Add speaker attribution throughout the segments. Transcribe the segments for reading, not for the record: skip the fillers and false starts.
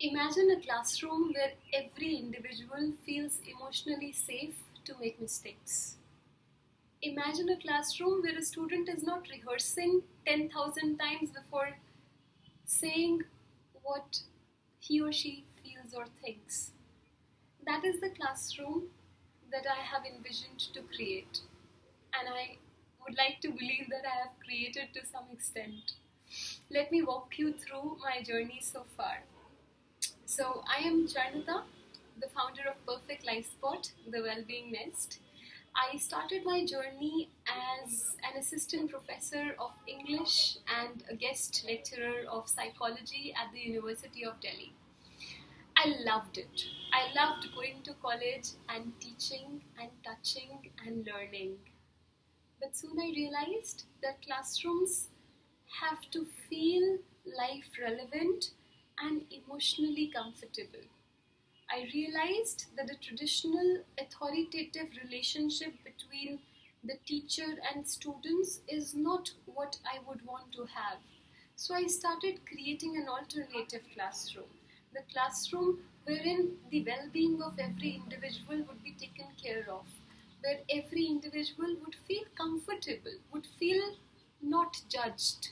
Speaker 1: Imagine a classroom where every individual feels emotionally safe to make mistakes. Imagine a classroom where a student is not rehearsing 10,000 times before saying what he or she feels or thinks. That is the classroom that I have envisioned to create, and I would like to believe that I have created to some extent. Let me walk you through my journey so far. So, I am Charnita, the founder of Perfect Life Spot, the Wellbeing Nest. I started my journey as an assistant professor of English and a guest lecturer of psychology at the University of Delhi. I loved it. I loved going to college and teaching and touching and learning. But soon I realized that classrooms have to feel life relevant and emotionally comfortable. I realized that the traditional authoritative relationship between the teacher and students is not what I would want to have. So I started creating an alternative classroom. The classroom wherein the well being of every individual would be taken care of, where every individual would feel comfortable, would feel not judged,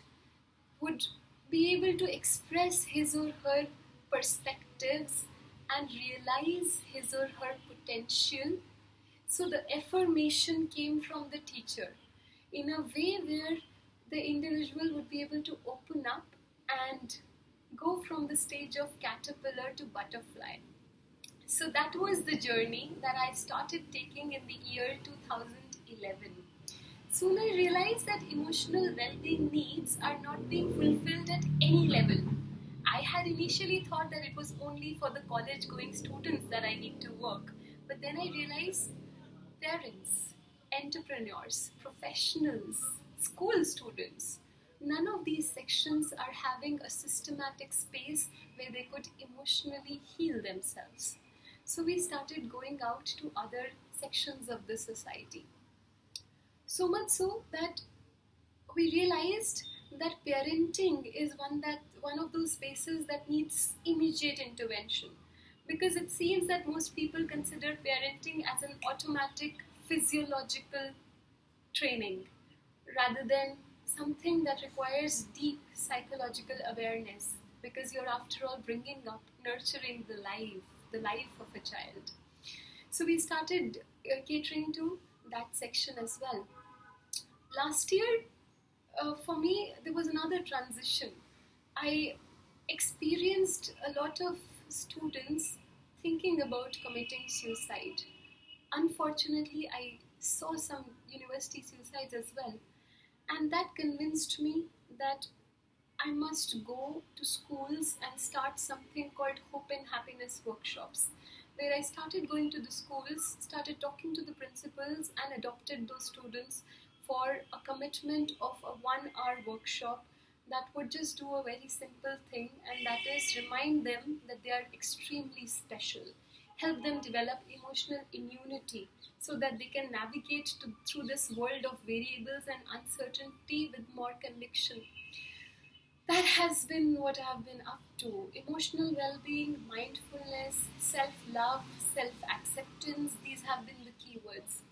Speaker 1: would be able to express his or her perspectives and realize his or her potential. So the affirmation came from the teacher in a way where the individual would be able to open up and go from the stage of caterpillar to butterfly. So that was the journey that I started taking in the year 2011. Soon I realized that emotional well-being needs are not being fulfilled at any level. I had initially thought that it was only for the college going students that I need to work. But then I realized parents, entrepreneurs, professionals, school students, none of these sections are having a systematic space where they could emotionally heal themselves. So we started going out to other sections of the society. So much so that we realized that parenting is one of those spaces that needs immediate intervention, because it seems that most people consider parenting as an automatic physiological training rather than something that requires deep psychological awareness, because you're after all bringing up, nurturing the life of a child. So we started catering to that section as well. Last year, for me, there was another transition. I experienced a lot of students thinking about committing suicide. Unfortunately, I saw some university suicides as well, and that convinced me that I must go to schools and start something called Hope and Happiness workshops, where I started going to the schools, started talking to the principals, and adopted those students for a commitment of a 1 hour workshop that would just do a very simple thing, and that is remind them that they are extremely special, help them develop emotional immunity so that they can navigate through this world of variables and uncertainty with more conviction. That has been what I've been up to. Emotional well being, mindfulness, self love, self acceptance, these have been the keywords.